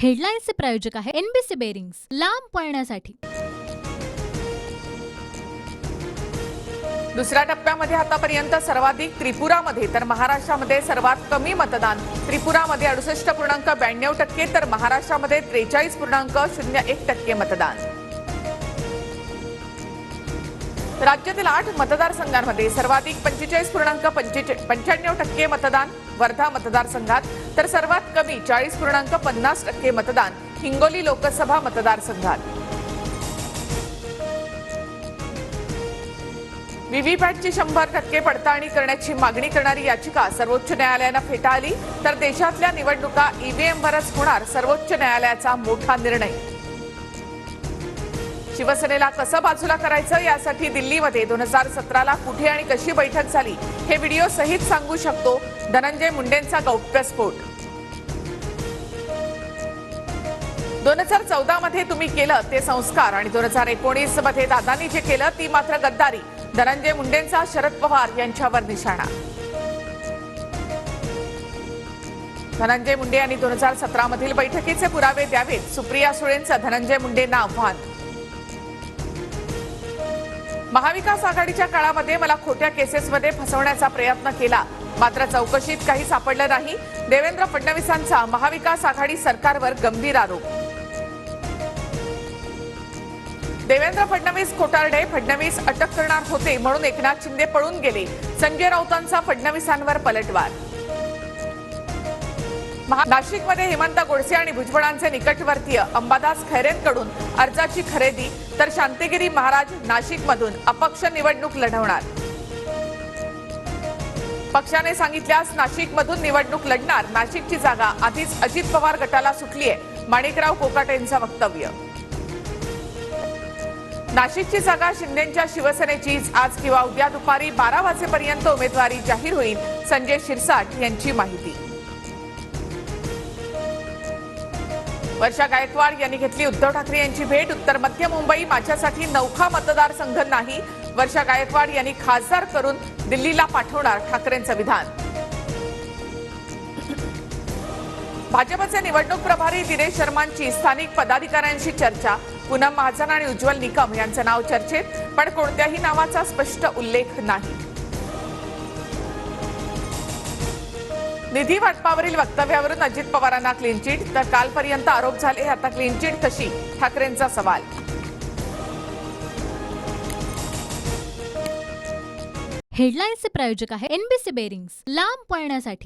हेडलाईन्सचे प्रायोजक आहे NBC bearings, लांब पळण्यासाठी। दुसऱ्या टप्प्यामध्ये आतापर्यंत सर्वाधिक त्रिपुरामध्ये तर महाराष्ट्रामध्ये सर्वात कमी मतदान। त्रिपुरामध्ये 68.92% तर महाराष्ट्रामध्ये 43.01% मतदान। राज्यातील 8 मतदारसंघांमध्ये सर्वाधिक 45.95% मतदान वर्धा मतदारसंघात, तर सर्वात कमी 40.50% मतदान हिंगोली लोकसभा मतदारसंघात। व्हीव्हीपॅटची 100% पडताळणी करण्याची मागणी करणारी याचिका सर्वोच्च न्यायालयाने फेटाळली, तर देशातल्या निवडणुका ईव्हीएमवरच होणार सर्वोच्च न्यायालयाचा मोठा निर्णय। शिवसेनेला कसं बाजूला करायचं यासाठी दिल्लीमध्ये 2017ला कुठे आणि कशी बैठक झाली हे व्हिडिओ सहित सांगू शकतो। धनंजय मुंडेंचा गौप्यस्फोट। 2014 मध्ये तुम्ही केलं ते संस्कार आणि 2019 मध्ये दादांनी जे केलं ती मात्र गद्दारी। धनंजय मुंडेंचा शरद पवार यांच्यावर निशाणा। धनंजय मुंडे यांनी 2017 मधील बैठकीचे पुरावे द्यावेत, सुप्रिया सुळेंचं धनंजय मुंडेंना आव्हान। महाविकास आघाडीच्या काळामध्ये मला खोट्या केसेसमध्ये फसवण्याचा प्रयत्न केला, मात्र चौकशीत काही सापडलं नाही। देवेंद्र फडणवीसांचा महाविकास आघाडी सरकारवर गंभीर आरोप। देवेंद्र फडणवीस खोटारडे, फडणवीस अटक करणार होते म्हणून एकनाथ शिंदे पळून गेले। संजय राऊतांचा फडणवीसांवर पलटवार। नाशिकमध्ये हेमंत गोडसे आणि भुजबळांचे निकटवर्तीय अंबादास खैरेंकडून अर्जाची खरेदी, तर शांतिगिरी महाराज नाशिकमधून अपक्ष निवडणूक लढवणार। पक्षाने सांगितल्यास नाशिकमधून निवडणूक लढणार। नाशिकची जागा आधीच अजित पवार गटाला सुटली आहे, माणिकराव कोकाटेंचं वक्तव्य। नाशिकची जागा शिंदेंच्या शिवसेनेचीच। आज किंवा उद्या दुपारी 12 वाजेपर्यंत उमेदवारी जाहीर होईल, संजय शिरसाट यांची माहिती। वर्षा गायकवाड यांनी घेतली उद्धव ठाकरे यांची भेट। उत्तर मध्य मुंबई माझ्यासाठी नौखा मतदारसंघ नाही, वर्षा गायकवाड यांनी खासदार करून दिल्लीला पाठवणार, ठाकरेंचं विधान। भाजपचे निवडणूक प्रभारी दिनेश शर्मांची स्थानिक पदाधिकाऱ्यांशी चर्चा। पूनम महाजन आणि उज्ज्वल निकम यांचं नाव चर्चेत, पण कोणत्याही नावाचा स्पष्ट उल्लेख नाही। निधी वाटपावरील वक्तव्यावरून अजित पवारांना क्लीन चिट, तर कालपर्यंत आरोप झाले, आता क्लीन चिट कशी, ठाकरेंचा सवाल। हेडलाईन्सचे प्रायोजक आहे एनबीसी बेरिंग्स, लांब पळण्यासाठी।